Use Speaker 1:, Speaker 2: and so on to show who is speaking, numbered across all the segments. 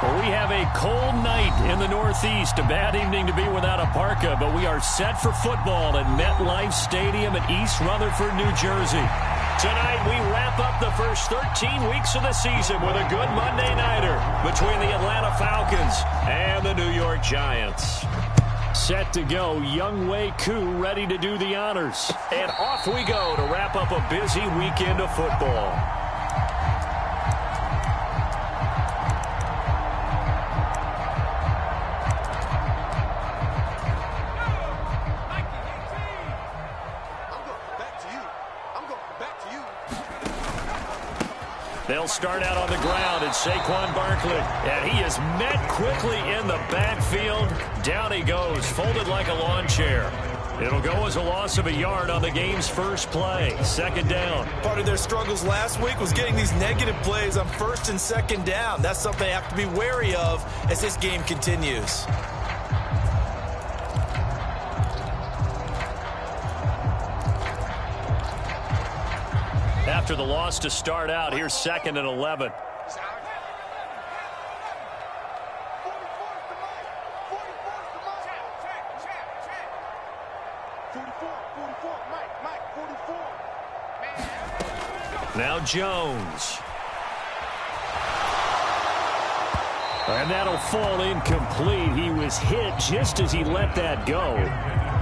Speaker 1: Well, we have a cold night in the Northeast. A bad evening to be without a parka, but we are set for football at MetLife Stadium in East Rutherford, New Jersey. Tonight, we wrap up the first 13 weeks of the season with a good Monday nighter between the Atlanta Falcons and the New York Giants. Set to go, Younghoe Koo ready to do the honors. And off we go to wrap up a busy weekend of football. They'll start out on the ground. It's Saquon Barkley. And he is met quickly in the backfield. Down he goes, folded like a lawn chair. It'll go as a loss of a yard on the game's first play. Second down.
Speaker 2: Part of their struggles last week was getting these negative plays on first and second down. That's something they have to be wary of as this game continues.
Speaker 1: After the loss to start out, here's 2nd and 11. Now Jones. And that'll fall incomplete. He was hit just as he let that go.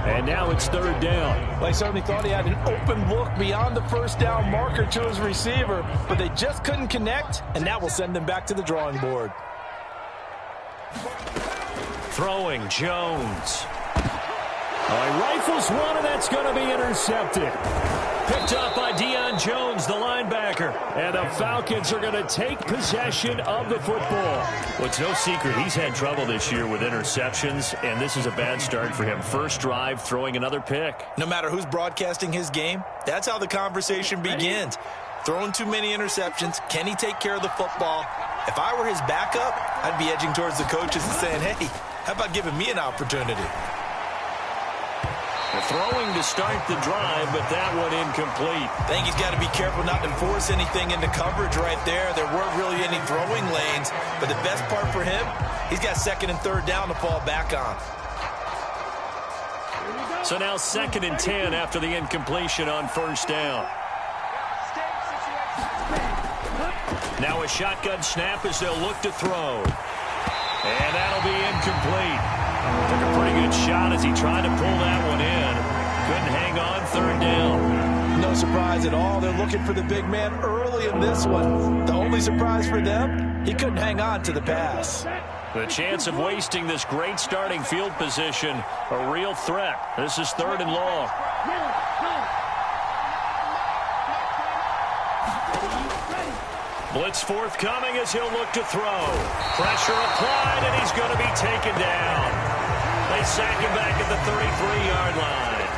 Speaker 1: And now it's 3rd down.
Speaker 2: They certainly thought he had an open look beyond the first down marker to his receiver, but they just couldn't connect, and that will send them back to the drawing board.
Speaker 1: Throwing Jones. He rifles one, and that's going to be intercepted. Picked up by Deion Jones, the linebacker. And the Falcons are going to take possession of the football. Well, it's no secret he's had trouble this year with interceptions, and this is a bad start for him. First drive, throwing another pick.
Speaker 2: No matter who's broadcasting his game, that's how the conversation begins. Throwing too many interceptions. Can he take care of the football? If I were his backup, I'd be edging towards the coaches and saying, hey, how about giving me an opportunity?
Speaker 1: Throwing to start the drive, but that one incomplete.
Speaker 2: I think he's got to be careful not to force anything into coverage right there. There weren't really any throwing lanes, but the best part for him, he's got 2nd and 3rd down to fall back on.
Speaker 1: So now 2nd and 10 after the incompletion on first down. Now a shotgun snap as they'll look to throw. And that'll be incomplete. Took a pretty good shot as he tried to pull that one in. Couldn't hang on, 3rd down.
Speaker 2: No surprise at all. They're looking for the big man early in this one. The only surprise for them, he couldn't hang on to the pass.
Speaker 1: The chance of wasting this great starting field position, a real threat. This is 3rd and long. Blitz forthcoming as he'll look to throw. Pressure applied, and he's going to be taken down. They sack him back at the 33-yard line.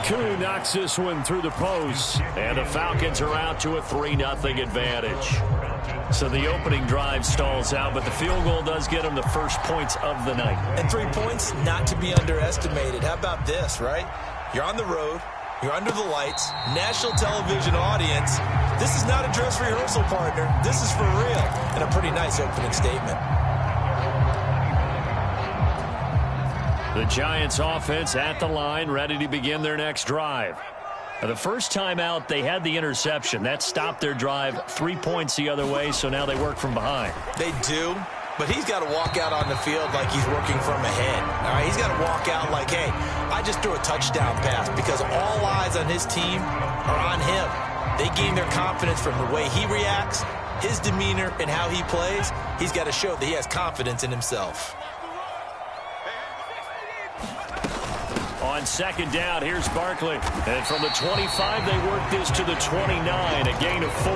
Speaker 1: Koo knocks this one through the post, and the Falcons are out to a 3-0 advantage. So the opening drive stalls out, but the field goal does get them the first points of the night.
Speaker 2: And 3 points, not to be underestimated. How about this, right? You're on the road. You're under the lights. National television audience. This is not a dress rehearsal, partner. This is for real. And a pretty nice opening statement.
Speaker 1: The Giants offense at the line, ready to begin their next drive. The first time out, they had the interception. That stopped their drive 3 points the other way, so now they work from behind.
Speaker 2: They do, but he's got to walk out on the field like he's working from ahead. All right, he's got to walk out like, hey, I just threw a touchdown pass, because all eyes on his team are on him. They gain their confidence from the way he reacts, his demeanor, and how he plays. He's got to show that he has confidence in himself.
Speaker 1: On 2nd down, here's Barkley. And from the 25, they work this to the 29, a gain of 4.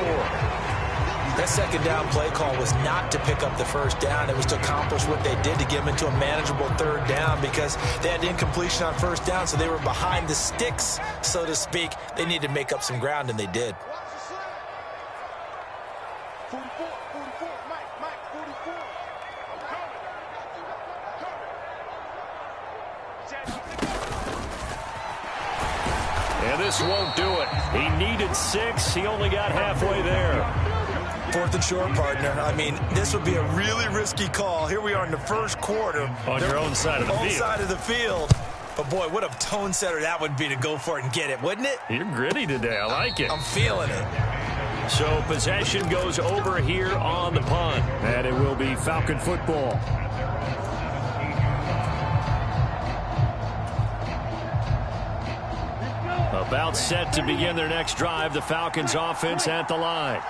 Speaker 2: That 2nd down play call was not to pick up the first down. It was to accomplish what they did to get them into a manageable 3rd down, because they had incompletion on first down, so they were behind the sticks, so to speak. They needed to make up some ground, and they did.
Speaker 1: This won't do it. He needed 6. He only got halfway there.
Speaker 2: 4th and short, partner. I mean, this would be a really risky call. Here we are in the first quarter.
Speaker 1: On your own side of the field.
Speaker 2: Own side of the field. But, boy, what a tone setter that would be to go for it and get it, wouldn't it?
Speaker 1: You're gritty today. I like it.
Speaker 2: I'm feeling it.
Speaker 1: So possession goes over here on the punt. And it will be Falcon football. About set to begin their next drive. The Falcons offense at the line.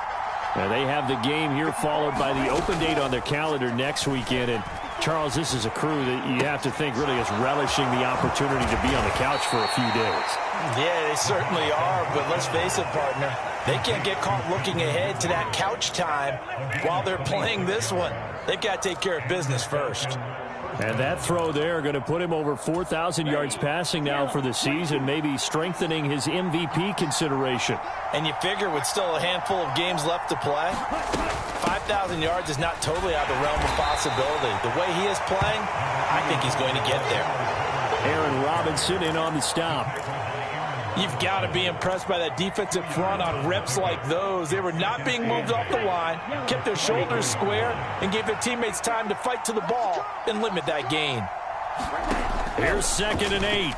Speaker 1: Now they have the game here followed by the open date on their calendar next weekend. And Charles, this is a crew that you have to think really is relishing the opportunity to be on the couch for a few days.
Speaker 2: Yeah, they certainly are, but let's face it, partner. They can't get caught looking ahead to that couch time while they're playing this one. They've got to take care of business first.
Speaker 1: And that throw there going to put him over 4,000 yards passing now for the season, maybe strengthening his MVP consideration.
Speaker 2: And you figure with still a handful of games left to play, 5,000 yards is not totally out of the realm of possibility. The way he is playing, I think he's going to get there.
Speaker 1: Aaron Robinson in on the stop.
Speaker 2: You've got to be impressed by that defensive front on reps like those. They were not being moved off the line, kept their shoulders square, and gave their teammates time to fight to the ball and limit that gain.
Speaker 1: Here's 2nd and 8.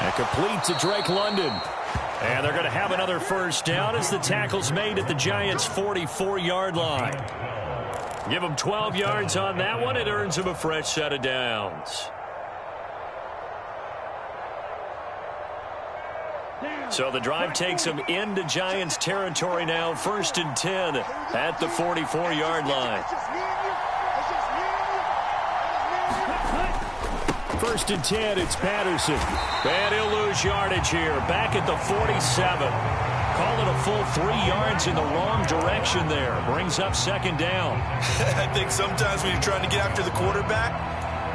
Speaker 1: And complete to Drake London. And they're going to have another first down as the tackle's made at the Giants' 44-yard line. Give them 12 yards on that one. It earns them a fresh set of downs. So the drive takes them into Giants territory now. 1st and 10 at the 44-yard line. 1st and 10, it's Patterson. And he'll lose yardage here. Back at the 47. Call it a full 3 yards in the wrong direction there. Brings up 2nd down.
Speaker 2: I think sometimes when you're trying to get after the quarterback,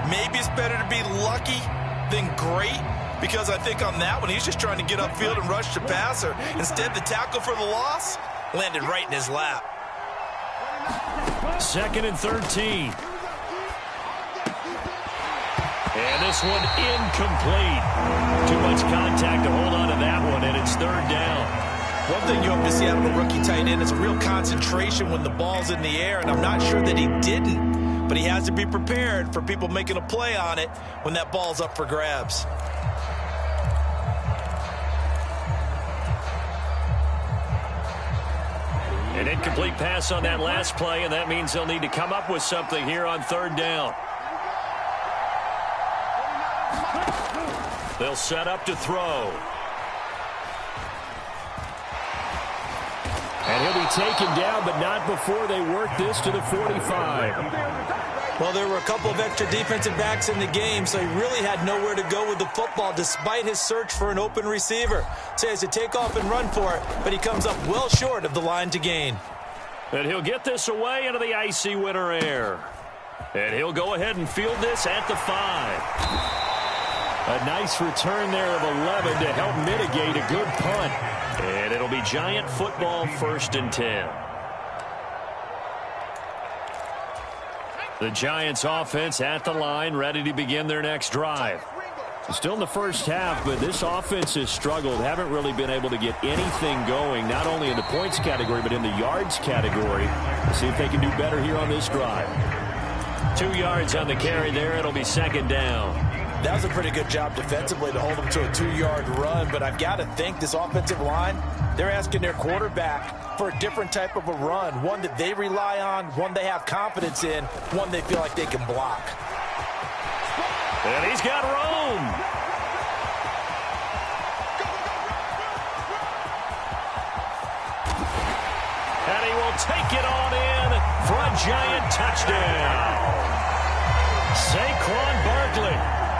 Speaker 2: maybe it's better to be lucky than great. Because I think on that one, he's just trying to get upfield and rush the passer. Instead, the tackle for the loss landed right in his lap.
Speaker 1: 2nd and 13. And this one incomplete. Too much contact to hold on to that one, and it's 3rd down.
Speaker 2: One thing you hope to see out of a rookie tight end is a real concentration when the ball's in the air, and I'm not sure that he didn't. But he has to be prepared for people making a play on it when that ball's up for grabs.
Speaker 1: An incomplete pass on that last play, and that means they'll need to come up with something here on 3rd down. They'll set up to throw. And he'll be taken down, but not before they work this to the 45.
Speaker 2: Well, there were a couple of extra defensive backs in the game, so he really had nowhere to go with the football despite his search for an open receiver. So he has to take off and run for it, but he comes up well short of the line to gain.
Speaker 1: And he'll get this away into the icy winter air. And he'll go ahead and field this at the 5. A nice return there of 11 to help mitigate a good punt. And it'll be Giant football, 1st and 10. The Giants offense at the line, ready to begin their next drive. Still in the first half, but this offense has struggled. Haven't really been able to get anything going, not only in the points category, but in the yards category. We'll see if they can do better here on this drive. 2 yards on the carry there. It'll be 2nd down.
Speaker 2: That was a pretty good job defensively to hold them to a 2-yard run, but I've got to think this offensive line, they're asking their quarterback for a different type of a run, one that they rely on, one they have confidence in, one they feel like they can block.
Speaker 1: And he's got room. And he will take it on in for a Giant touchdown. Saquon Barkley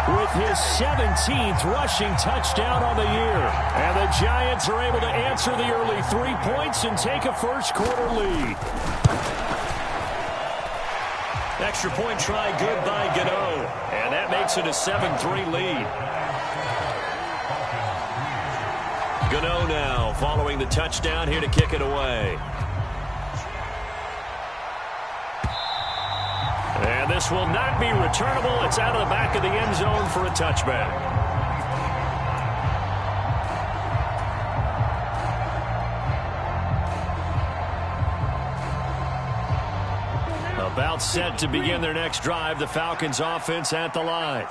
Speaker 1: with his 17th rushing touchdown on the year. And the Giants are able to answer the early 3 points and take a first-quarter lead. Extra point try good by Gano. And that makes it a 7-3 lead. Gano now following the touchdown here to kick it away. And this will not be returnable. It's out of the back of the end zone for a touchback. About set to begin their next drive, the Falcons offense at the line.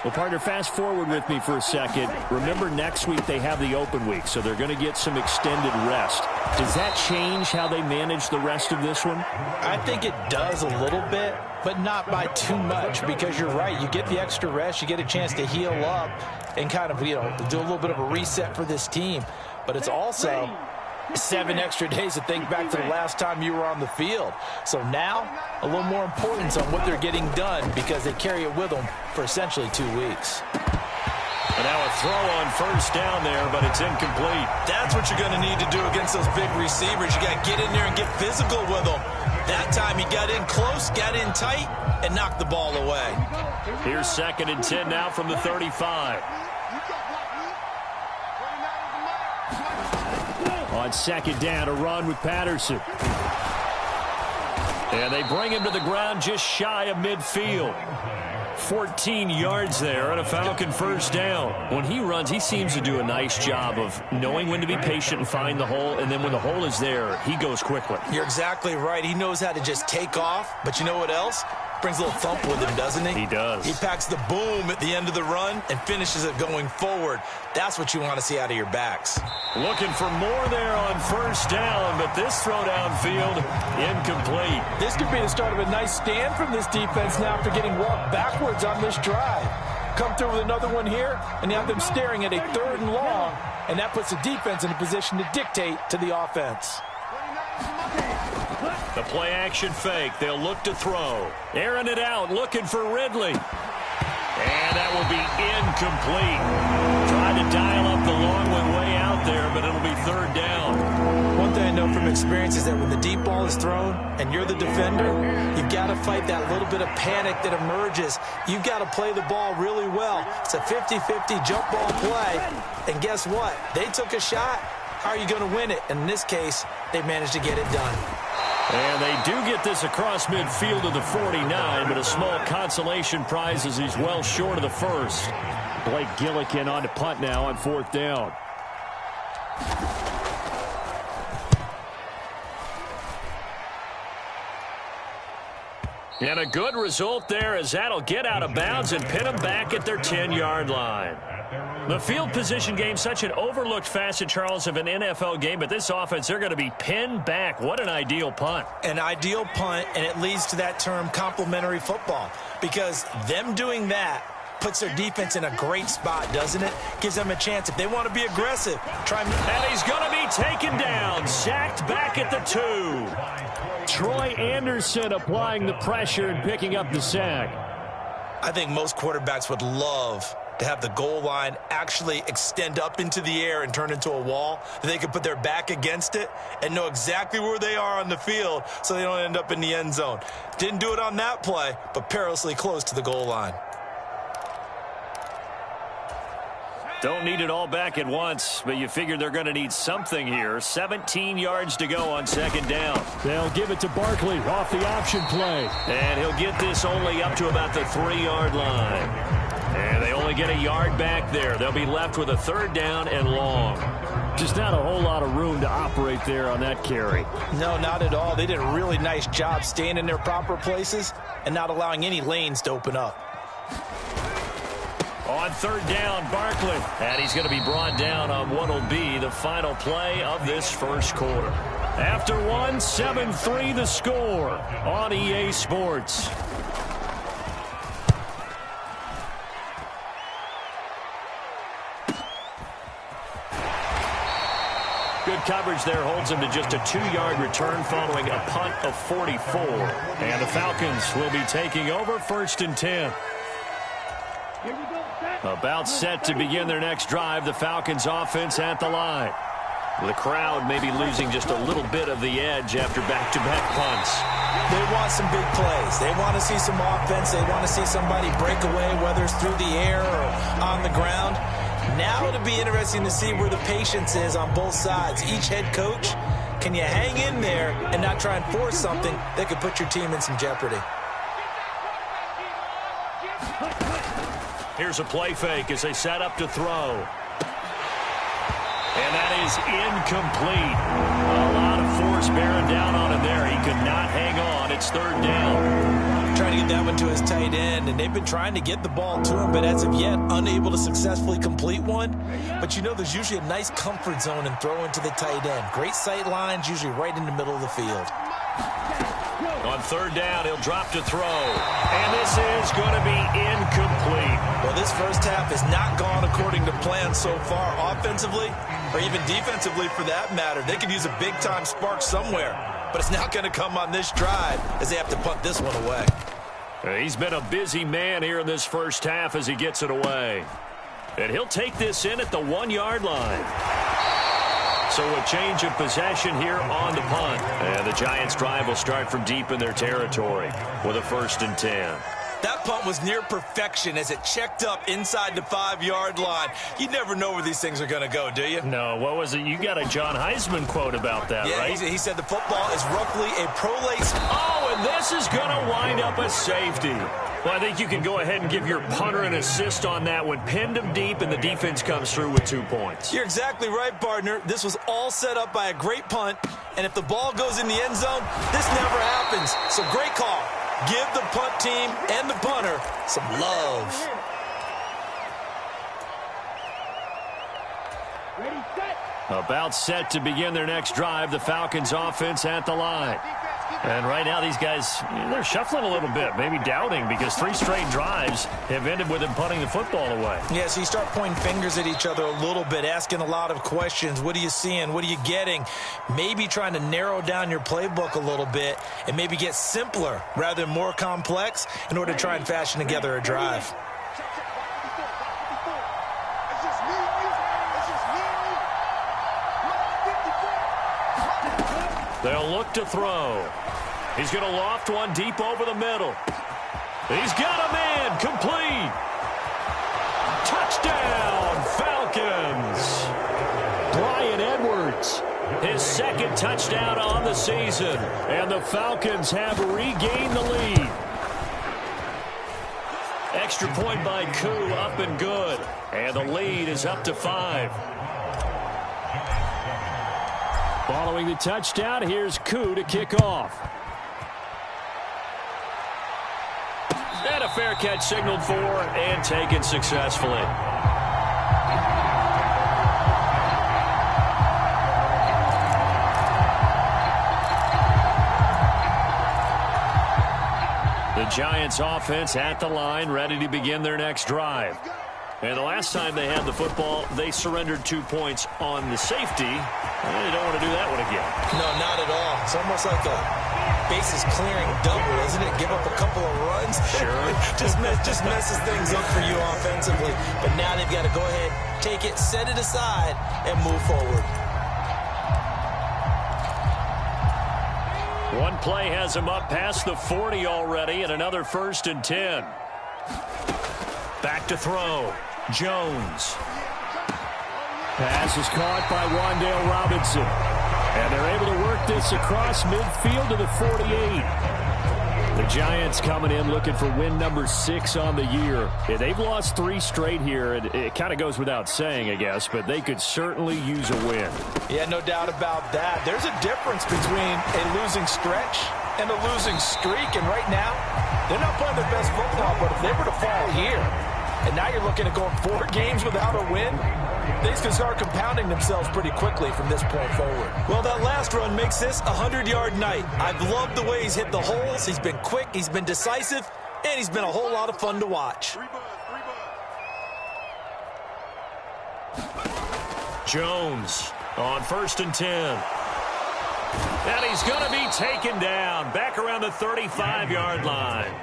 Speaker 1: Well, partner, fast forward with me for a second. Remember, next week they have the open week, so they're going to get some extended rest. Does that change how they manage the rest of this one?
Speaker 2: I think it does a little bit, but not by too much, because you're right. You get the extra rest. You get a chance to heal up and kind of, do a little bit of a reset for this team. But it's also 7 extra days to think back to the last time you were on the field. So now, a little more importance on what they're getting done, because they carry it with them for essentially 2 weeks.
Speaker 1: And now a throw on first down there, but it's incomplete.
Speaker 2: That's what you're going to need to do against those big receivers. You got to get in there and get physical with them. That time he got in close, got in tight, and knocked the ball away.
Speaker 1: Here's 2nd and 10 now from the 35. On 2nd down, a run with Patterson. And they bring him to the ground just shy of midfield. 14 yards there and a Falcon first down. When he runs, he seems to do a nice job of knowing when to be patient and find the hole, and then when the hole is there, he goes quickly.
Speaker 2: You're exactly right. He knows how to just take off, but you know what else? Brings a little thump with him, doesn't he?
Speaker 1: He does.
Speaker 2: He packs the boom at the end of the run and finishes it going forward. That's what you want to see out of your backs.
Speaker 1: Looking for more there on first down, but this throw downfield, incomplete.
Speaker 3: This could be the start of a nice stand from this defense now after getting walked backwards on this drive. Come through with another one here, and you have them staring at a 3rd and long, and that puts the defense in a position to dictate to the offense.
Speaker 1: The play-action fake. They'll look to throw. Airing it out, looking for Ridley. And that will be incomplete. Trying to dial up the long one way out there, but it'll be 3rd down.
Speaker 2: One thing I know from experience is that when the deep ball is thrown and you're the defender, you've got to fight that little bit of panic that emerges. You've got to play the ball really well. It's a 50-50 jump ball play. And guess what? They took a shot. How are you going to win it? And in this case, they managed to get it done.
Speaker 1: And they do get this across midfield to the 49, but a small consolation prize as he's well short of the first. Blake Gillikin on to punt now on 4th down. And a good result there, as that'll get out of bounds and pin them back at their 10-yard line. The field position game, such an overlooked facet, Charles, of an NFL game, but this offense, they're going to be pinned back. What an ideal punt.
Speaker 2: An ideal punt, and it leads to that term complementary football, because them doing that puts their defense in a great spot, doesn't it? Gives them a chance. If they want to be aggressive, try.
Speaker 1: And he's going to be taken down, sacked back at the 2. Troy Anderson applying the pressure and picking up the sack.
Speaker 2: I think most quarterbacks would love to have the goal line actually extend up into the air and turn into a wall, that they could put their back against it and know exactly where they are on the field so they don't end up in the end zone. Didn't do it on that play, but perilously close to the goal line.
Speaker 1: Don't need it all back at once, but you figure they're going to need something here. 17 yards to go on 2nd down. They'll give it to Barkley off the option play. And he'll get this only up to about the 3-yard line. And they only get a yard back there. They'll be left with a 3rd down and long. Just not a whole lot of room to operate there on that carry.
Speaker 2: No, not at all. They did a really nice job staying in their proper places and not allowing any lanes to open up.
Speaker 1: On 3rd down, Barkley. And he's going to be brought down on what will be the final play of this first quarter. After 1, 7-3 the score on EA Sports. Good coverage there holds him to just a 2-yard return following a punt of 44. And the Falcons will be taking over 1st and 10. About set to begin their next drive, the Falcons offense at the line. The crowd may be losing just a little bit of the edge after back-to-back punts.
Speaker 2: They want some big plays. They want to see some offense. They want to see somebody break away, whether it's through the air or on the ground. Now it'll be interesting to see where the patience is on both sides. Each head coach, can you hang in there and not try and force something that could put your team in some jeopardy?
Speaker 1: Here's a play fake as they set up to throw. And that is incomplete. A lot of force bearing down on him there. He could not hang on. It's third down.
Speaker 2: Trying to get that one to his tight end, and they've been trying to get the ball to him, but as of yet, unable to successfully complete one. But you know there's usually a nice comfort zone in throwing to the tight end. Great sight lines, usually right in the middle of the field.
Speaker 1: On third down, he'll drop to throw. And this is going to be incomplete.
Speaker 2: Well, this first half has not gone according to plan so far offensively, or even defensively for that matter. They could use a big-time spark somewhere, but it's not going to come on this drive as they have to punt this one away.
Speaker 1: He's been a busy man here in this first half as he gets it away. And he'll take this in at the 1-yard line. So a change of possession here on the punt. And the Giants' drive will start from deep in their territory with a 1st and 10.
Speaker 2: That punt was near perfection as it checked up inside the 5-yard line. You never know where these things are going to go, do you?
Speaker 1: No, what was it? You got a John Heisman quote about that,
Speaker 2: yeah,
Speaker 1: right?
Speaker 2: He said the football is roughly a pro-lace.
Speaker 1: Oh, and this is going to wind up a safety. Well, I think you can go ahead and give your punter an assist on that one. Pinned him deep, and the defense comes through with 2 points.
Speaker 2: You're exactly right, partner. This was all set up by a great punt, and if the ball goes in the end zone, this never happens. So great call. Give the punt team and the punter some love.
Speaker 1: About set to begin their next drive, the Falcons offense at the line. And right now these guys, they're shuffling a little bit, maybe doubting, because 3 straight drives have ended with them punting the football away.
Speaker 2: Yeah, so you start pointing fingers at each other a little bit, asking a lot of questions. What are you seeing? What are you getting? Maybe trying to narrow down your playbook a little bit and maybe get simpler rather than more complex in order to try and fashion together a drive.
Speaker 1: They'll look to throw. He's going to loft one deep over the middle. He's got a man, complete. Touchdown, Falcons. Bryan Edwards, his 2nd touchdown on the season. And the Falcons have regained the lead. Extra point by Koo, up and good. And the lead is up to 5. Following the touchdown, here's Koo to kick off. And a fair catch signaled for and taken successfully. The Giants offense at the line, ready to begin their next drive. And the last time they had the football, they surrendered 2 points on the safety. And they don't want to do that one again.
Speaker 2: No, not at all. It's almost like a bases clearing double, isn't it? Give up a couple of runs.
Speaker 1: Sure.
Speaker 2: just messes things up for you offensively. But now they've got to go ahead, take it, set it aside, and move forward.
Speaker 1: One play has him up past the 40 already, and another 1st and 10. Back to throw. Jones. Pass is caught by Wan'Dale Robinson. And they're able to work this across midfield to the 48. The Giants coming in looking for win number 6 on the year. Yeah, they've lost 3 straight here. It kind of goes without saying, I guess, but they could certainly use a win.
Speaker 3: Yeah, no doubt about that. There's a difference between a losing stretch and a losing streak. And right now, they're not playing their best football, but if they were to fall here, and now you're looking at going 4 games without a win, things can start compounding themselves pretty quickly from this point forward.
Speaker 2: Well, that last run makes this a 100-yard night. I've loved the way he's hit the holes. He's been quick, he's been decisive, and he's been a whole lot of fun to watch.
Speaker 1: Jones on 1st and 10. And he's going to be taken down back around the 35-yard line.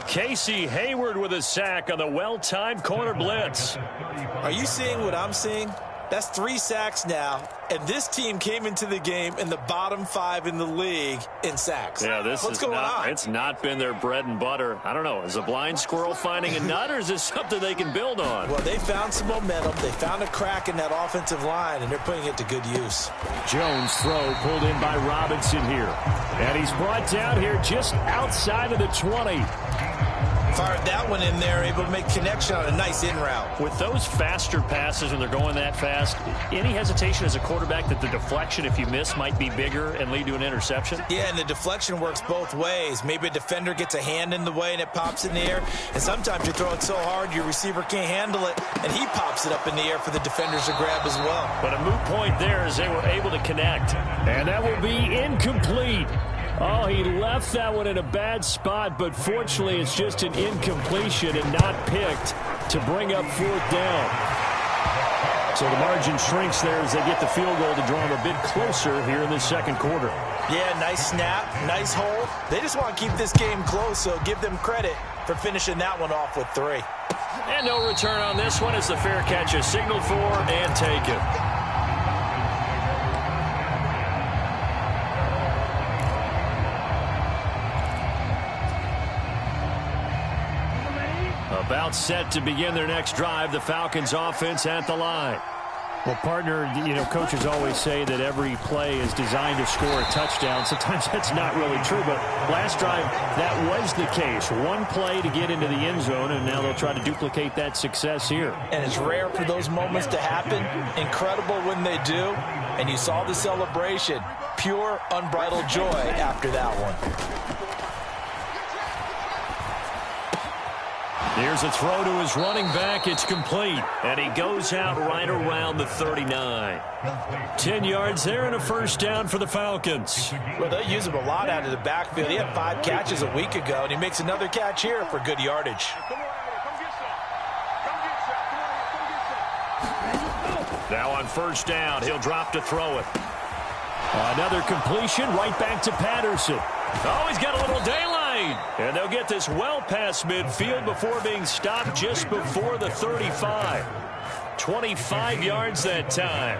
Speaker 1: Casey Hayward with a sack on the well-timed corner blitz.
Speaker 2: Are you seeing what I'm seeing? That's 3 sacks now, and this team came into the game in the bottom 5 in the league in sacks.
Speaker 1: Yeah, What's going on? It's not been their bread and butter. I don't know. Is a blind squirrel finding a nut, or is this something they can build on?
Speaker 2: Well, they found some momentum. They found a crack in that offensive line, and they're putting it to good use.
Speaker 1: Jones throw pulled in by Robinson here. And he's brought down here just outside of the 20.
Speaker 2: Fired that one in there, able to make connection on a nice in route.
Speaker 1: With those faster passes when they're going that fast, any hesitation as a quarterback that the deflection, if you miss, might be bigger and lead to an interception?
Speaker 2: Yeah, and the deflection works both ways. Maybe a defender gets a hand in the way and it pops in the air. And sometimes you throw it so hard your receiver can't handle it, and he pops it up in the air for the defenders to grab as well.
Speaker 1: But a moot point there as they were able to connect. And that will be incomplete. Oh, he left that one in a bad spot, but fortunately it's just an incompletion and not picked to bring up fourth down. So the margin shrinks there as they get the field goal to draw them a bit closer here in the second quarter.
Speaker 2: Yeah, nice snap, nice hold. They just want to keep this game close, so give them credit for finishing that one off with 3.
Speaker 1: And no return on this one as the fair catch is signaled for and taken. About set to begin their next drive, the Falcons offense at the line. Well, partner, coaches always say that every play is designed to score a touchdown. Sometimes that's not really true, but last drive, that was the case. One play to get into the end zone, and now they'll try to duplicate that success here.
Speaker 3: And it's rare for those moments to happen. Incredible when they do. And you saw the celebration. Pure, unbridled joy after that one.
Speaker 1: Here's a throw to his running back. It's complete. And he goes out right around the 39. 10 yards there and a first down for the Falcons.
Speaker 3: Well, they use him a lot out of the backfield. He had 5 catches a week ago, and he makes another catch here for good yardage.
Speaker 1: Now on first down, he'll drop to throw it. Another completion right back to Patterson. Oh, he's got a little daylight. And they'll get this well past midfield before being stopped just before the 35. 25 yards that time.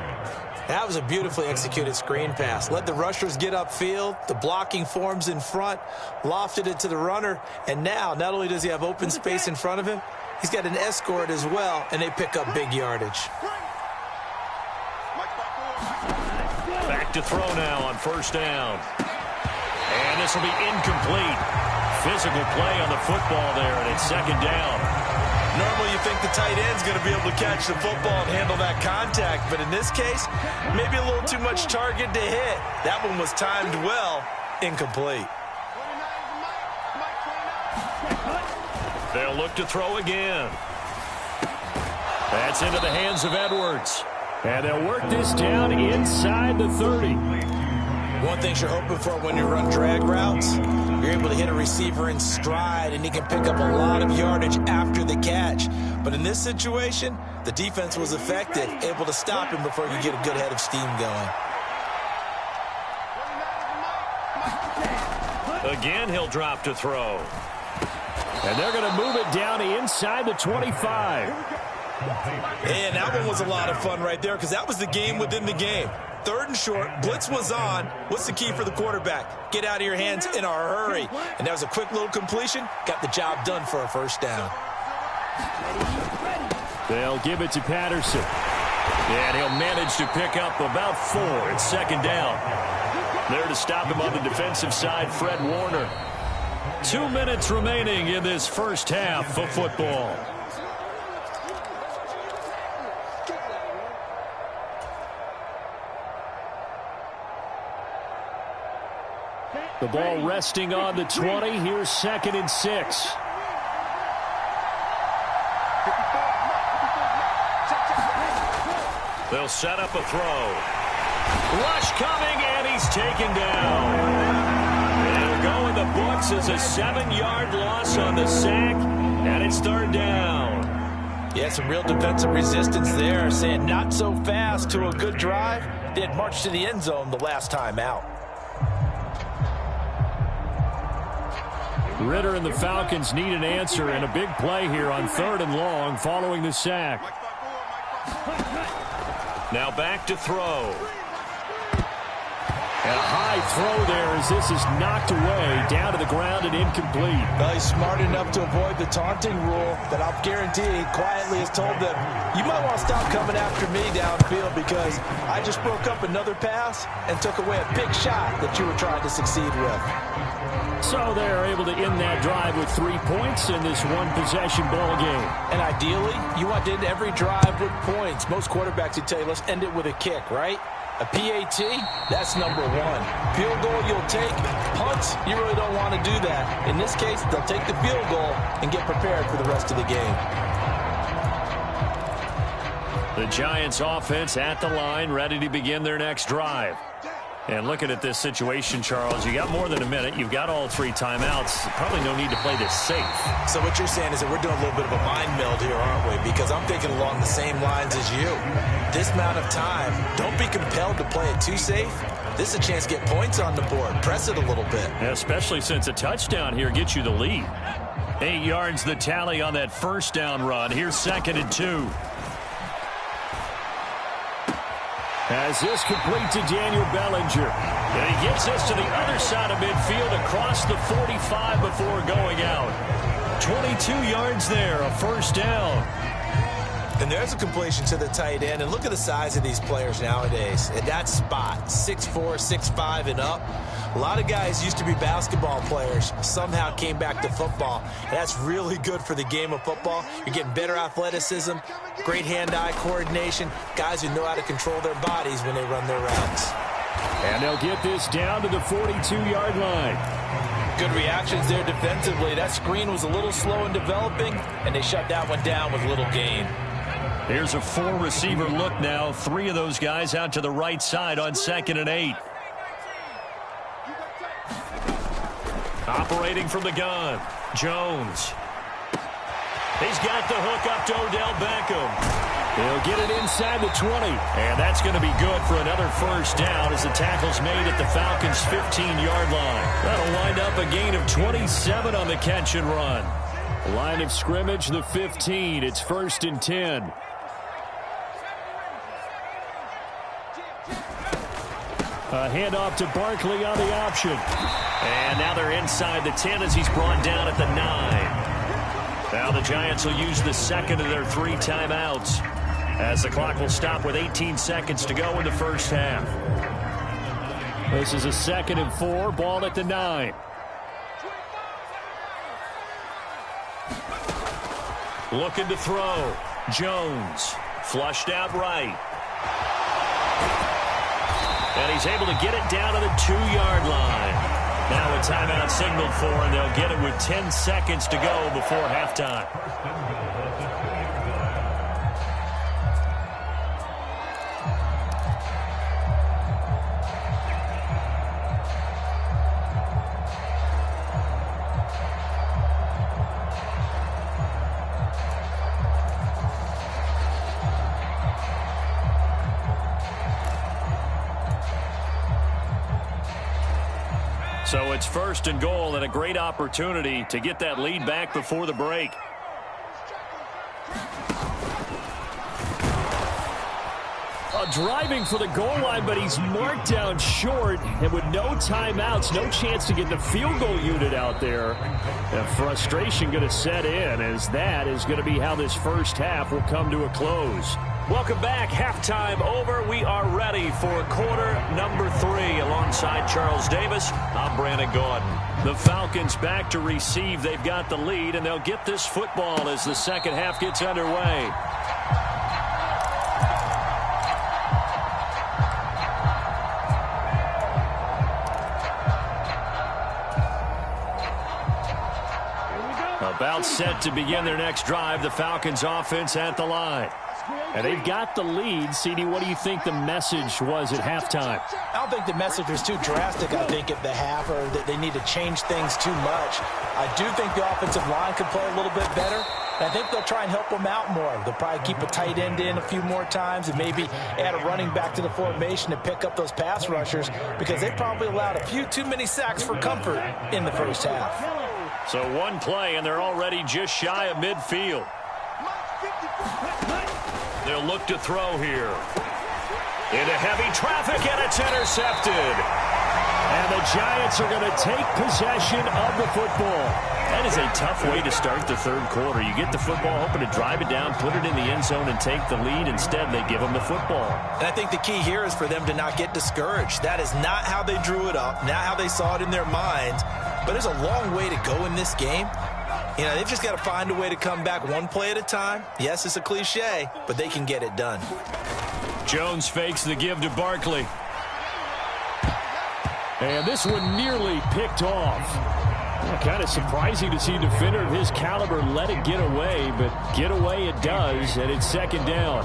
Speaker 2: That was a beautifully executed screen pass. Let the rushers get upfield. The blocking forms in front. Lofted it to the runner. And now, not only does he have open space in front of him, he's got an escort as well, and they pick up big yardage.
Speaker 1: Back to throw now on first down. And this will be incomplete. Physical play on the football there, and it's second down.
Speaker 2: Normally you think the tight end's going to be able to catch the football and handle that contact, but in this case, maybe a little too much target to hit. That one was timed well, incomplete.
Speaker 1: They'll look to throw again. That's into the hands of Edwards. And they'll work this down inside the 30.
Speaker 2: One thing you're hoping for when you run drag routes, you're able to hit a receiver in stride, and he can pick up a lot of yardage after the catch. But in this situation, the defense was effective, able to stop him before he could get a good head of steam going.
Speaker 1: Again, he'll drop to throw. And they're going to move it down inside the 25.
Speaker 2: And that one was a lot of fun right there because that was the game within the game. 3rd and short, blitz was on. What's the key for the quarterback? Get out of your hands in a hurry. And that was a quick little completion. Got the job done for a first down.
Speaker 1: They'll give it to Patterson. And he'll manage to pick up about 4. It's second down. There to stop him on the defensive side, Fred Warner. 2 minutes remaining in this first half of football. The ball resting on the 20. Here's 2nd and 6. They'll set up a throw. Rush coming, and he's taken down. It'll go in the books as a 7-yard loss on the sack, and it's 3rd down.
Speaker 3: Yeah, some real defensive resistance there, saying not so fast to a good drive. They had marched to the end zone the last time out.
Speaker 1: Ritter and the Falcons need an answer, and a big play here on 3rd and long following the sack. Now back to throw. And a high throw there as this is knocked away, down to the ground and incomplete.
Speaker 3: Well, he's smart enough to avoid the taunting rule, but I'll guarantee he quietly has told them, you might want to stop coming after me downfield because I just broke up another pass and took away a big shot that you were trying to succeed with.
Speaker 1: So they're able to end that drive with 3 points in this one-possession ball game.
Speaker 3: And ideally, you want to end every drive with points. Most quarterbacks would tell you, let's end it with a kick, right? A PAT, that's number one. Field goal you'll take. Punts, you really don't want to do that. In this case, they'll take the field goal and get prepared for the rest of the game.
Speaker 1: The Giants offense at the line, ready to begin their next drive. And looking at this situation, Charles, you got more than a minute. You've got all 3 timeouts. Probably no need to play this safe.
Speaker 2: So what you're saying is that we're doing a little bit of a mind meld here, aren't we? Because I'm thinking along the same lines as you. This amount of time, don't be compelled to play it too safe. This is a chance to get points on the board. Press it a little bit.
Speaker 1: Yeah, especially since a touchdown here gets you the lead. 8 yards the tally on that first down run. Here's 2nd and 2. As this complete to Daniel Bellinger. And he gets this to the other side of midfield across the 45 before going out. 22 yards there, a first down.
Speaker 2: And there's a completion to the tight end. And look at the size of these players nowadays. At that spot, 6'4", 6'5", and up. A lot of guys used to be basketball players, somehow came back to football. And that's really good for the game of football. You're getting better athleticism, great hand-eye coordination, guys who know how to control their bodies when they run their routes.
Speaker 1: And they'll get this down to the 42-yard line.
Speaker 3: Good reactions there defensively. That screen was a little slow in developing, and they shut that one down with little gain.
Speaker 1: Here's a 4-receiver look now. 3 of those guys out to the right side on 2nd and 8. Operating from the gun, Jones. He's got the hook up to Odell Beckham. He'll get it inside the 20. And that's going to be good for another first down as the tackle's made at the Falcons' 15-yard line. That'll wind up a gain of 27 on the catch and run. Line of scrimmage, the 15. It's 1st and 10. A handoff to Barkley on the option. And now they're inside the 10 as he's brought down at the 9. Now the Giants will use the 2nd of their 3 timeouts as the clock will stop with 18 seconds to go in the first half. This is a 2nd and 4, ball at the 9. Looking to throw. Jones flushed out right. And he's able to get it down to the 2-yard line. Now a timeout signaled for, and they'll get it with 10 seconds to go before halftime. So it's 1st and goal and a great opportunity to get that lead back before the break. Driving for the goal line, but he's marked down short. And with no timeouts, no chance to get the field goal unit out there. The frustration going to set in as that is going to be how this first half will come to a close. Welcome back. Halftime over. We are ready for quarter number 3 alongside Charles Davis. I'm Brandon Gordon. The Falcons back to receive. They've got the lead, and they'll get this football as the second half gets underway. About set to begin their next drive. The Falcons offense at the line. And they've got the lead. CD, what do you think the message was at halftime?
Speaker 3: I don't think the message was too drastic, I think, at the half, or that they need to change things too much. I do think the offensive line could play a little bit better. And I think they'll try and help them out more. They'll probably keep a tight end in a few more times and maybe add a running back to the formation to pick up those pass rushers because they probably allowed a few too many sacks for comfort in the first half.
Speaker 1: So one play, and they're already just shy of midfield. They'll look to throw here. Into heavy traffic, and it's intercepted. And the Giants are going to take possession of the football. That is a tough way to start the third quarter. You get the football, hoping to drive it down, put it in the end zone, and take the lead. Instead, they give them the football.
Speaker 2: And I think the key here is for them to not get discouraged. That is not how they drew it up, not how they saw it in their minds. But there's a long way to go in this game. You know, they've just got to find a way to come back one play at a time. Yes, it's a cliche, but they can get it done.
Speaker 1: Jones fakes the give to Barkley. And this one nearly picked off. Kind of surprising to see a defender of his caliber let it get away, but get away it does, and it's second down.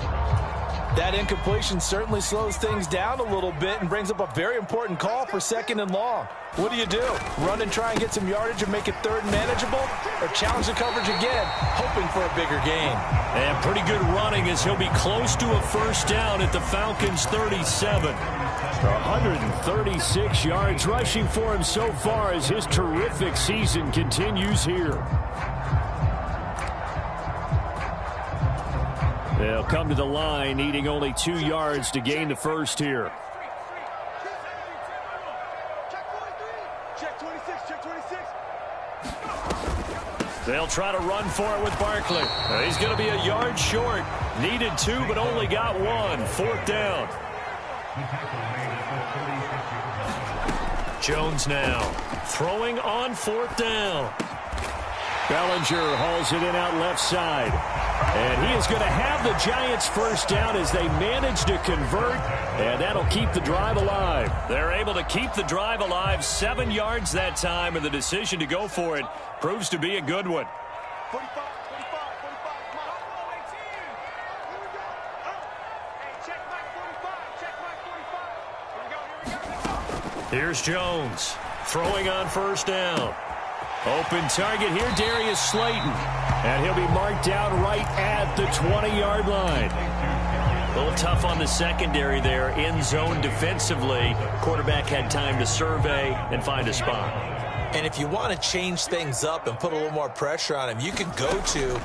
Speaker 3: That incompletion certainly slows things down a little bit and brings up a very important call for second and long. What do? Run and try and get some yardage and make it third and manageable? Or challenge the coverage again, hoping for a bigger gain?
Speaker 1: And pretty good running as he'll be close to a first down at the Falcons' 37. 136 yards rushing for him so far as his terrific season continues here. They'll come to the line, needing only 2 yards to gain the first here. They'll try to run for it with Barkley. He's going to be a yard short. Needed 2, but only got 1. Fourth down. Jones now throwing on fourth down. Bellinger hauls it in out left side. And he is going to have the Giants first down as they manage to convert, and that'll keep the drive alive. They're able to keep the drive alive, 7 yards that time, and the decision to go for it proves to be a good one. Here's Jones throwing on first down. Open target here, Darius Slayton. And he'll be marked out right at the 20-yard line. A little tough on the secondary there, in zone defensively. Quarterback had time to survey and find a spot.
Speaker 2: And if you want to change things up and put a little more pressure on him, you can go to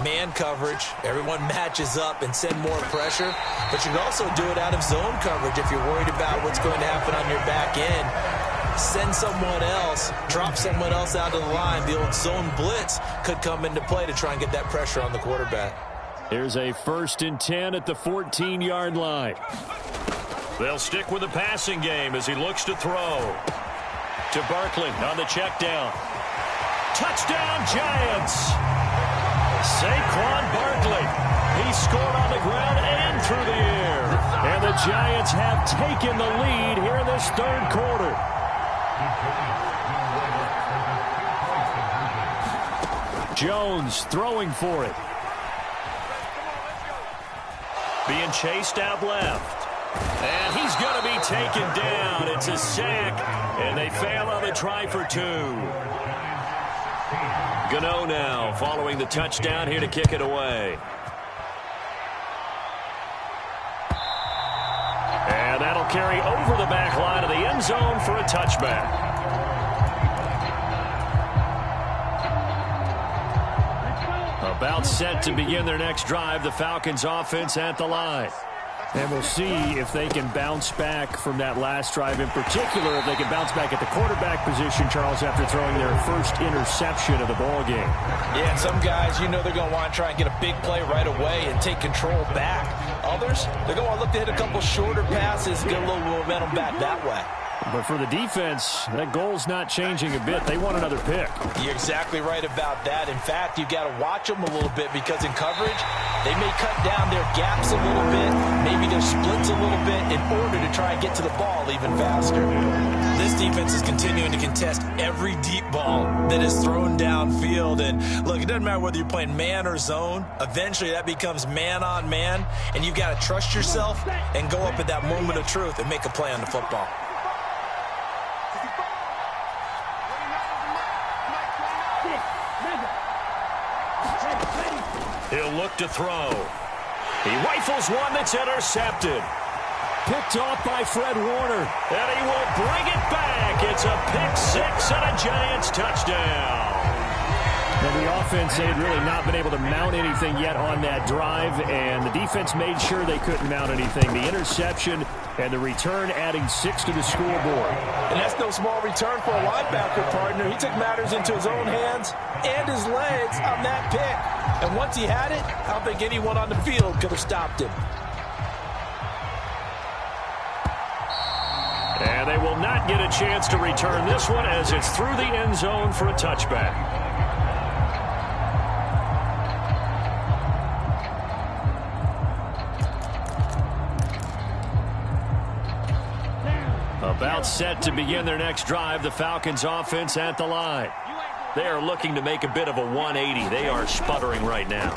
Speaker 2: man coverage. Everyone matches up and send more pressure. But you can also do it out of zone coverage if you're worried about what's going to happen on your back end. Send someone else, drop someone else out of the line. The old zone blitz could come into play to try and get that pressure on the quarterback.
Speaker 1: Here's a 1st and 10 at the 14-yard line. They'll stick with the passing game as he looks to throw. To Barkley on the check down. Touchdown, Giants! Saquon Barkley. He scored on the ground and through the air. And the Giants have taken the lead here in this third quarter. Jones throwing for it. Being chased out left. And he's going to be taken down. It's a sack, and they fail on the try for 2. Gano now following the touchdown here to kick it away. And that'll carry over the back line of the end zone for a touchback. About set to begin their next drive, the Falcons offense at the line. And we'll see if they can bounce back from that last drive, in particular if they can bounce back at the quarterback position, Charles, after throwing their first interception of the ball game.
Speaker 3: Yeah, and some guys, you know they're going to want to try and get a big play right away and take control back. Others, they're going to want to look to hit a couple shorter passes, get a little momentum back that way.
Speaker 1: But for the defense, that goal's not changing a bit. They want another pick.
Speaker 3: You're exactly right about that. In fact, you've got to watch them a little bit because in coverage, they may cut down their gaps a little bit, maybe their splits a little bit in order to try and get to the ball even faster.
Speaker 2: This defense is continuing to contest every deep ball that is thrown downfield. And look, it doesn't matter whether you're playing man or zone. Eventually, that becomes man on man, and you've got to trust yourself and go up at that moment of truth and make a play on the football.
Speaker 1: He'll look to throw. He rifles one that's intercepted. Picked off by Fred Warner. And he will bring it back. It's a pick 6 and a Giants touchdown. Well, the offense, they had really not been able to mount anything yet on that drive, and the defense made sure they couldn't mount anything. The interception and the return adding 6 to the scoreboard.
Speaker 3: And that's no small return for a linebacker, partner. He took matters into his own hands and his legs on that pick. And once he had it, I don't think anyone on the field could have stopped him.
Speaker 1: And they will not get a chance to return this one as it's through the end zone for a touchback. About set to begin their next drive, the Falcons offense at the line. They are looking to make a bit of a 180. They are sputtering right now.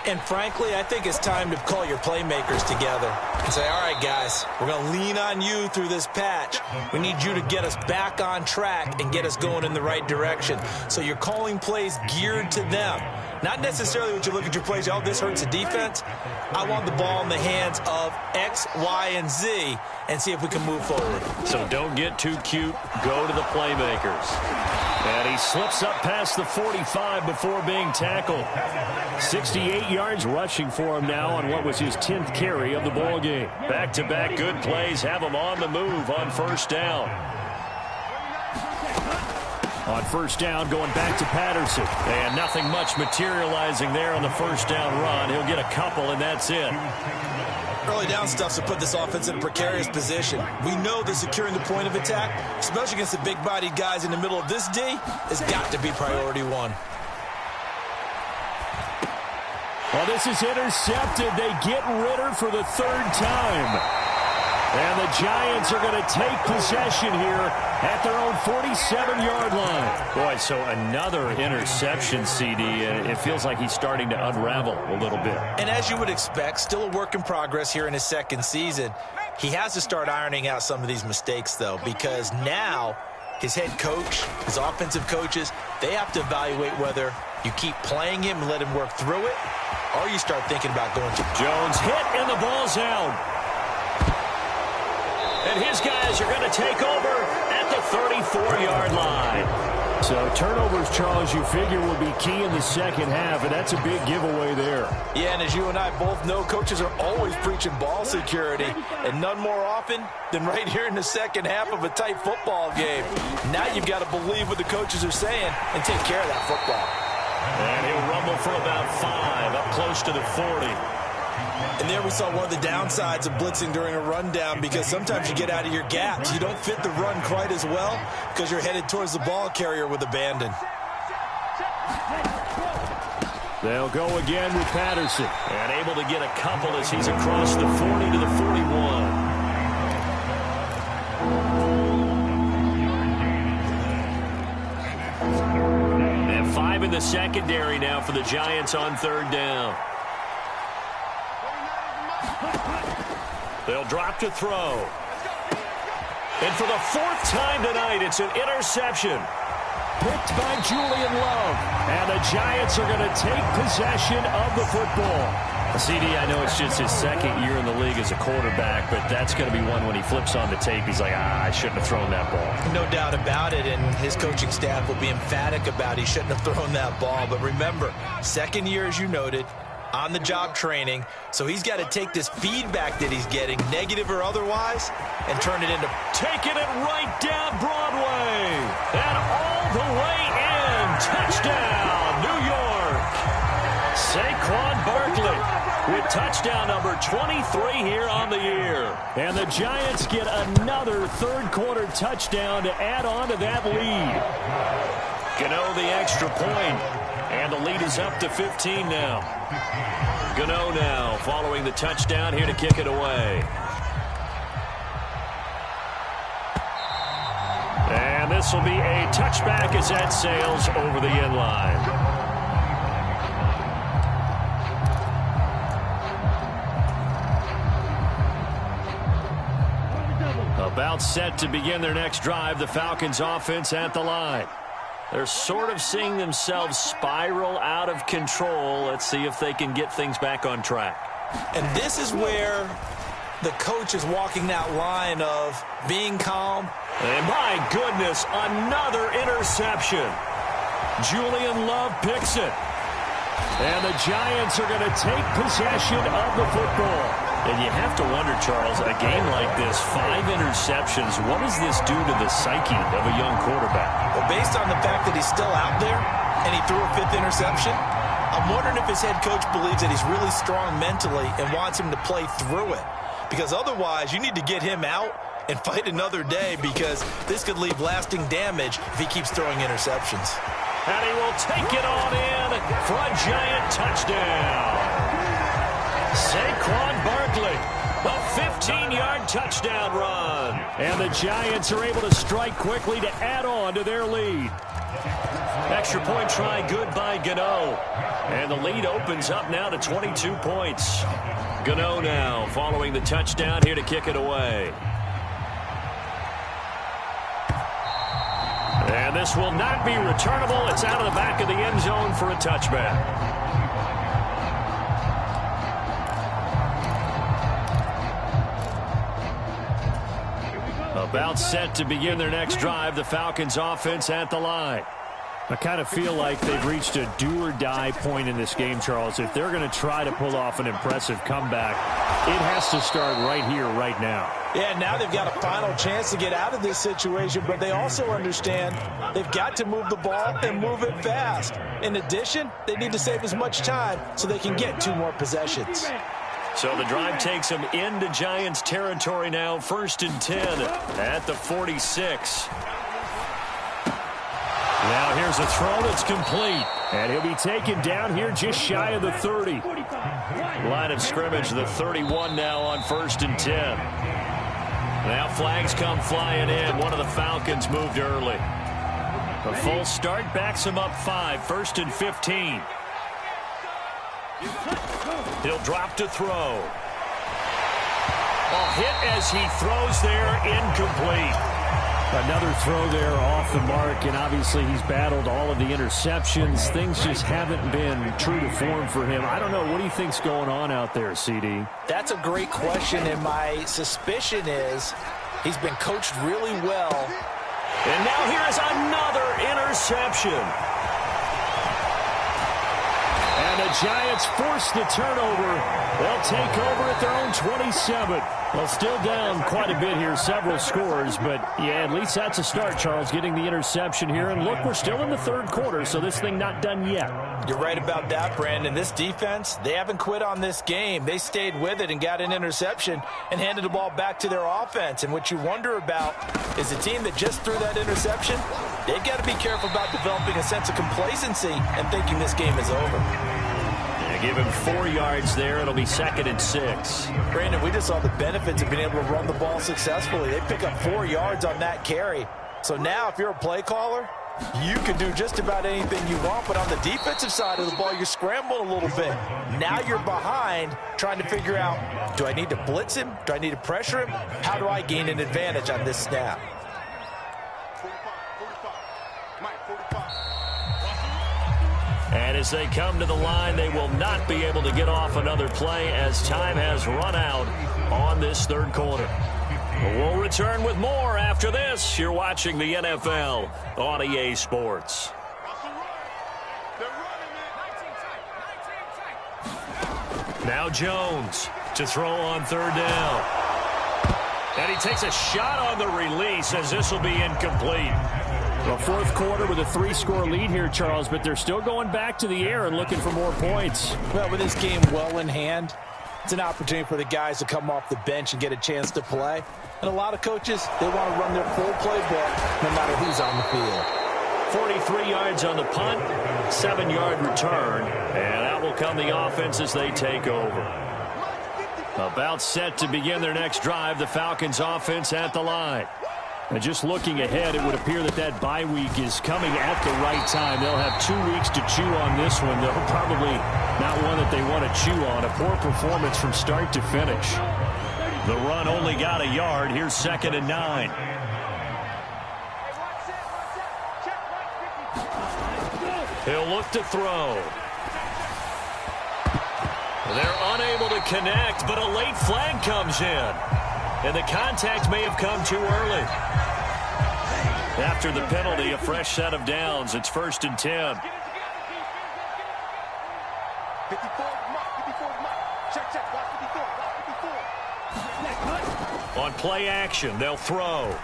Speaker 2: And frankly, I think it's time to call your playmakers together and say, all right, guys, we're going to lean on you through this patch. We need you to get us back on track and get us going in the right direction. So you're calling plays geared to them. Not necessarily what you look at your plays, oh, this hurts the defense. I want the ball in the hands of X, Y, and Z and see if we can move forward.
Speaker 1: So don't get too cute. Go to the playmakers. And he slips up past the 45 before being tackled. 68 yards rushing for him now on what was his 10th carry of the ball game. Back-to-back good plays have him on the move on first down. On first down, going back to Patterson. And nothing much materializing there on the first down run. He'll get a couple, and that's it.
Speaker 2: Early down stuff's to put this offense in a precarious position. We know that securing the point of attack, especially against the big-bodied guys in the middle of this D, has got to be priority one.
Speaker 1: Well, this is intercepted. They get Ritter for the 3rd time. And the Giants are going to take possession here at their own 47-yard line. Boy, so another interception, CD, and it feels like he's starting to unravel a little bit.
Speaker 2: And as you would expect, still a work in progress here in his 2nd season. He has to start ironing out some of these mistakes, though, because now his head coach, his offensive coaches, they have to evaluate whether you keep playing him and let him work through it, or you start thinking about going to
Speaker 1: Jones hit, and the ball's out. And his guys are going to take over at the 34-yard line. So turnovers, Charles, you figure will be key in the second half, and that's a big giveaway there.
Speaker 3: Yeah, and as you and I both know, coaches are always preaching ball security, and none more often than right here in the second half of a tight football game. Now you've got to believe what the coaches are saying and take care of that football.
Speaker 1: And he'll rumble for about 5, up close to the 40.
Speaker 2: And there we saw one of the downsides of blitzing during a rundown, because sometimes you get out of your gaps. You don't fit the run quite as well because you're headed towards the ball carrier with abandon.
Speaker 1: They'll go again with Patterson. And able to get a couple as he's across the 40 to the 41. And 5 in the secondary now for the Giants on 3rd down. They'll drop to throw. And for the 4th time tonight, it's an interception. Picked by Julian Love. And the Giants are going to take possession of the football. CD, I know it's just his 2nd year in the league as a quarterback, but that's going to be one when he flips on the tape, he's like, I shouldn't have thrown that ball.
Speaker 2: No doubt about it, and his coaching staff will be emphatic about he shouldn't have thrown that ball. But remember, 2nd year, as you noted, on-the-job training, so he's got to take this feedback that he's getting, negative or otherwise, and turn it into
Speaker 1: taking it right down Broadway. And all the way in. Touchdown, New York. Saquon Barkley with touchdown number 23 here on the year. And the Giants get another 3rd quarter touchdown to add on to that lead. Gano the extra point, and the lead is up to 15 now. Gano now following the touchdown here to kick it away. And this will be a touchback as that sails over the end line. About set to begin their next drive, the Falcons offense at the line. They're sort of seeing themselves spiral out of control. Let's see if they can get things back on track.
Speaker 2: And this is where the coach is walking that line of being calm.
Speaker 1: And my goodness, another interception. Julian Love picks it. And the Giants are going to take possession of the football. And you have to wonder, Charles, a game like this, 5 interceptions, what does this do to the psyche of a young quarterback?
Speaker 2: Well, based on the fact that he's still out there and he threw a 5th interception, I'm wondering if his head coach believes that he's really strong mentally and wants him to play through it. Because otherwise, you need to get him out and fight another day, because this could leave lasting damage if he keeps throwing interceptions.
Speaker 1: And he will take it on in for a Giant touchdown. Saquon Barkley, a 15-yard touchdown run. And the Giants are able to strike quickly to add on to their lead. Extra point try good by Gano. And the lead opens up now to 22 points. Gano now following the touchdown here to kick it away. And this will not be returnable. It's out of the back of the end zone for a touchback. About set to begin their next drive, the Falcons offense at the line. I kind of feel like they've reached a do-or-die point in this game, Charles. If they're going to try to pull off an impressive comeback, it has to start right here, right now.
Speaker 3: Yeah, now they've got a final chance to get out of this situation, but they also understand they've got to move the ball and move it fast. In addition, they need to save as much time so they can get 2 more possessions.
Speaker 1: So the drive takes them into Giants territory now, 1st and 10 at the 46. Now here's a throw that's complete. And he'll be taken down here just shy of the 30. Line of scrimmage, the 31 now on 1st and 10. Now flags come flying in. One of the Falcons moved early. A full start backs him up 5, 1st and 15. He'll drop to throw. A hit as he throws there, incomplete. Another throw there off the mark, and obviously he's battled all of the interceptions. Things just haven't been true to form for him. I don't know. What do you think's going on out there, CD?
Speaker 3: That's a great question, and my suspicion is he's been coached really well.
Speaker 1: And now here's another interception. And the Giants force the turnover. They'll take over at their own 27. Well, still down quite a bit here, several scores, but yeah, at least that's a start, Charles, getting the interception here. And look, we're still in the 3rd quarter, so this thing not done yet.
Speaker 3: You're right about that, Brandon. This defense, they haven't quit on this game. They stayed with it and got an interception and handed the ball back to their offense. And what you wonder about is a team that just threw that interception, they've got to be careful about developing a sense of complacency and thinking this game is over.
Speaker 1: Give him 4 yards there. It'll be 2nd and 6.
Speaker 3: Brandon, we just saw the benefits of being able to run the ball successfully. They pick up 4 yards on that carry. So now if you're a play caller, you can do just about anything you want. But on the defensive side of the ball, you're scrambling a little bit. Now you're behind trying to figure out, do I need to blitz him? Do I need to pressure him? How do I gain an advantage on this snap?
Speaker 1: And as they come to the line, they will not be able to get off another play as time has run out on this 3rd quarter. We'll return with more after this. You're watching the NFL on EA Sports. Now Jones to throw on 3rd down. And he takes a shot on the release as this will be incomplete. Well, 4th quarter with a 3-score lead here, Charles, but they're still going back to the air and looking for more points.
Speaker 3: Well, with this game well in hand, it's an opportunity for the guys to come off the bench and get a chance to play. And a lot of coaches, they want to run their full playbook no matter who's on the field.
Speaker 1: 43 yards on the punt, 7-yard return, and out will come the offense as they take over. About set to begin their next drive, the Falcons offense at the line. And just looking ahead, it would appear that that bye week is coming at the right time. They'll have 2 weeks to chew on this one, though probably not one that they want to chew on. A poor performance from start to finish. The run only got a yard. Here's 2nd and 9. He'll look to throw. They're unable to connect, but a late flag comes in. And the contact may have come too early. After the penalty, a fresh set of downs. It's 1st and 10.
Speaker 4: 54, check, watch 54.
Speaker 1: On play action, they'll throw.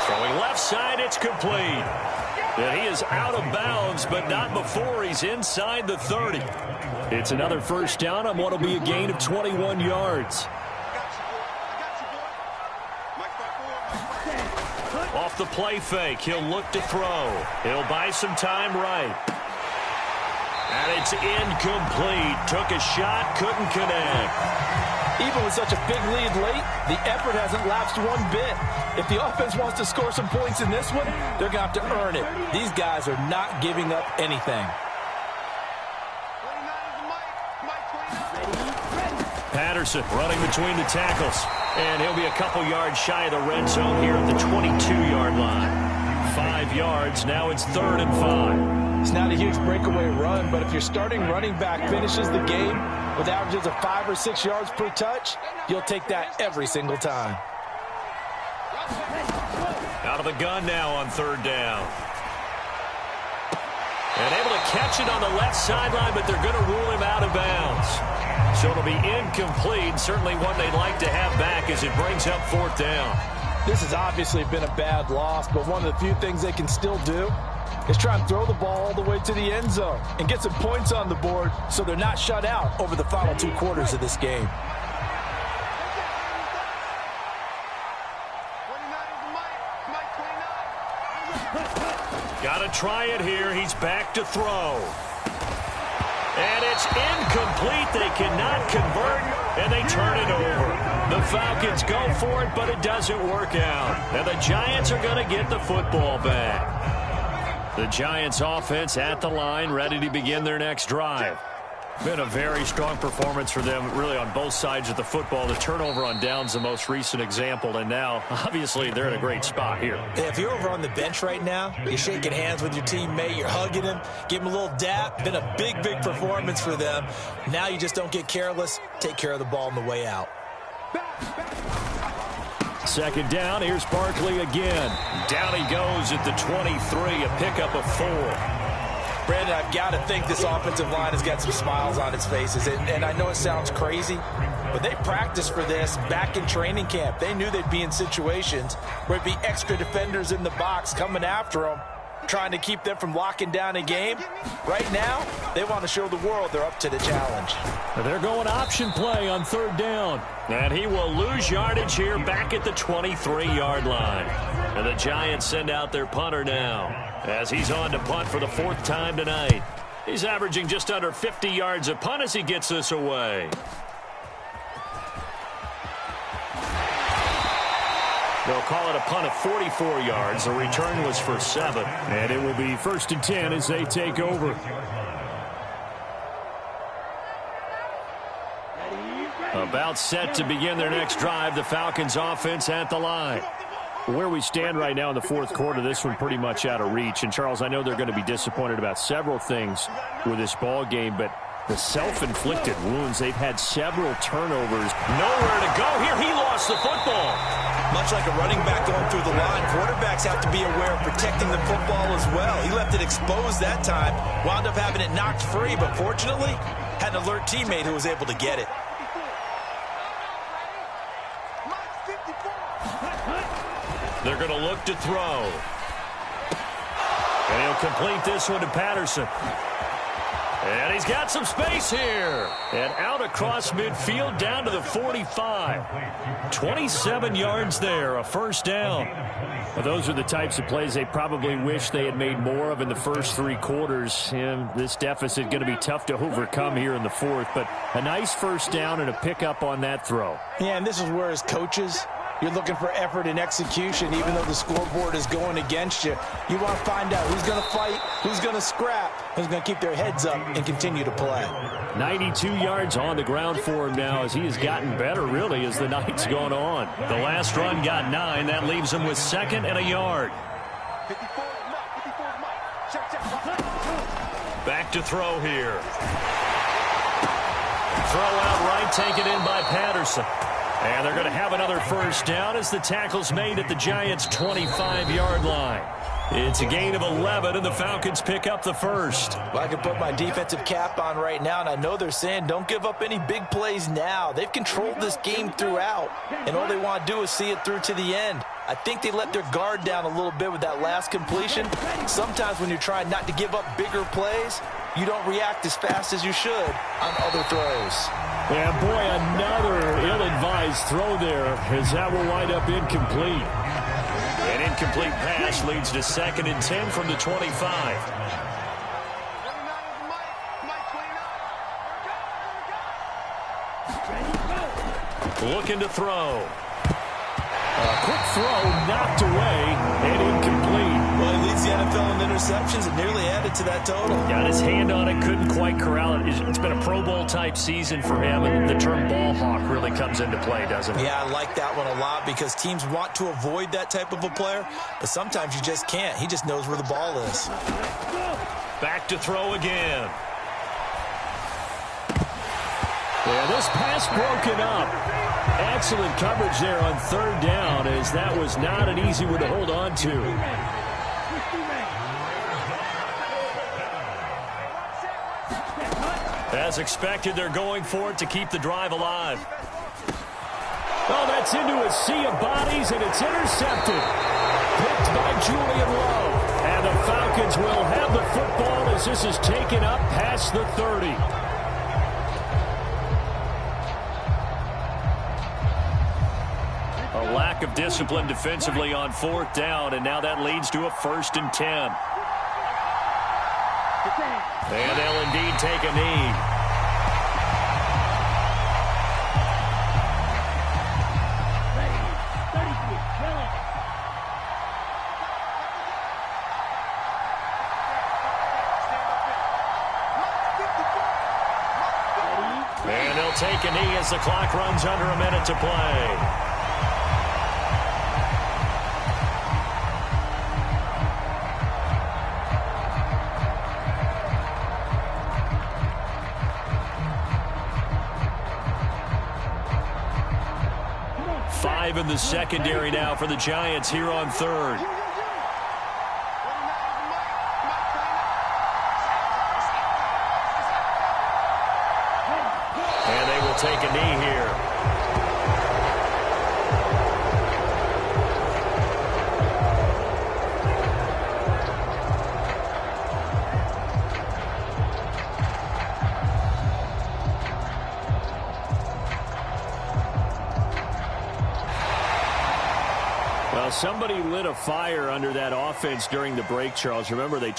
Speaker 1: Throwing left side, it's complete. And he is out of bounds, but not before he's inside the 30. It's another first down on what will be a gain of 21 yards. Off the play fake, he'll look to throw. He'll buy some time right. And it's incomplete. Took a shot, couldn't connect.
Speaker 3: Even with such a big lead late, the effort hasn't lapsed one bit. If the offense wants to score some points in this one, they're going to have to earn it. These guys are not giving up anything.
Speaker 1: Patterson running between the tackles. And he'll be a couple yards shy of the red zone here at the 22-yard line. 5 yards, now it's 3rd and 5.
Speaker 3: It's not a huge breakaway run, but if your starting running back finishes the game with averages of 5 or 6 yards per touch, you'll take that every single time.
Speaker 1: Out of the gun now on 3rd down. And able to catch it on the left sideline, but they're going to rule him out of bounds. So it'll be incomplete, certainly one they'd like to have back as it brings up 4th down.
Speaker 3: This has obviously been a bad loss, but one of the few things they can still do is try and throw the ball all the way to the end zone and get some points on the board so they're not shut out over the final 2 quarters of this game.
Speaker 1: Got to try it here. He's back to throw. And it's incomplete. They cannot convert, and they turn it over. The Falcons go for it, but it doesn't work out. And the Giants are going to get the football back. The Giants offense at the line, ready to begin their next drive. Been a very strong performance for them, really, on both sides of the football. The turnover on downs, the most recent example, and now, obviously, they're in a great spot here.
Speaker 2: If you're over on the bench right now, you're shaking hands with your teammate, you're hugging him, give him a little dap. Been a big performance for them. Now you just don't get careless. Take care of the ball on the way out.
Speaker 1: 2nd down, here's Barkley again. Down he goes at the 23, a pickup of 4.
Speaker 3: Brandon, I've got to think this offensive line has got some smiles on its faces. And I know it sounds crazy, but they practiced for this back in training camp. They knew they'd be in situations where it'd be extra defenders in the box coming after them, trying to keep them from locking down a game. Right now, they want to show the world they're up to the challenge.
Speaker 1: They're going option play on 3rd down. And he will lose yardage here back at the 23-yard line. And the Giants send out their punter now as he's on to punt for the 4th time tonight. He's averaging just under 50 yards a punt as he gets this away. They'll call it a punt of 44 yards. The return was for 7. And it will be 1st and 10 as they take over. About set to begin their next drive. The Falcons offense at the line. Where we stand right now in the 4th quarter, this one pretty much out of reach. And, Charles, I know they're going to be disappointed about several things with this ball game, but the self-inflicted wounds, they've had several turnovers. Nowhere to go here. He lost the football.
Speaker 2: Much like a running back going through the line, quarterbacks have to be aware of protecting the football as well. He left it exposed that time, wound up having it knocked free, but fortunately, had an alert teammate who was able to get it.
Speaker 1: They're going to look to throw. And he'll complete this one to Patterson. And he's got some space here. And out across midfield down to the 45. 27 yards there, a 1st down. Well, those are the types of plays they probably wish they had made more of in the first 3 quarters. And this deficit going to be tough to overcome here in the 4th. But a nice 1st down and a pickup on that throw.
Speaker 3: Yeah, and this is where, as coaches, you're looking for effort and execution, even though the scoreboard is going against you. You want to find out who's going to fight, who's going to scrap, who's going to keep their heads up and continue to play.
Speaker 1: 92 yards on the ground for him now as he has gotten better, really, as the night's gone on. The last run got 9. That leaves him with 2nd and a yard. Back to throw here. Throw out right, taken in by Patterson. And they're going to have another first down as the tackle's made at the Giants' 25-yard line. It's a gain of 11, and the Falcons pick up the first.
Speaker 2: Well, I can put my defensive cap on right now, and I know they're saying don't give up any big plays now. They've controlled this game throughout, and all they want to do is see it through to the end. I think they let their guard down a little bit with that last completion. Sometimes when you're trying not to give up bigger plays, you don't react as fast as you should on other throws.
Speaker 1: Yeah, boy, another ill-advised throw there, as that will wind up incomplete. An incomplete pass leads to 2nd and 10 from the 25. Looking to throw. A quick throw knocked away and incomplete.
Speaker 2: Well, he leads the NFL in interceptions and nearly added to that total.
Speaker 1: Got his hand on it, couldn't quite corral it. It's been a Pro Bowl-type season for him, and the term ball hawk really comes into play, doesn't it?
Speaker 2: Yeah, I like that one a lot because teams want to avoid that type of a player, but sometimes you just can't. He just knows where the ball is.
Speaker 1: Back to throw again. Yeah, this pass broken up. Excellent coverage there on 3rd down, as that was not an easy one to hold on to. As expected, they're going for it to keep the drive alive. Oh, that's into a sea of bodies, and it's intercepted. Picked by Julian Love. And the Falcons will have the football as this is taken up past the 30. A lack of discipline defensively on 4th down, and now that leads to a 1st and 10. And they'll indeed take a knee. And they'll take a knee as the clock runs under a minute to play. In the secondary now for the Giants here on 3rd. And they will take a knee here. Somebody lit a fire under that offense during the break, Charles. Remember, they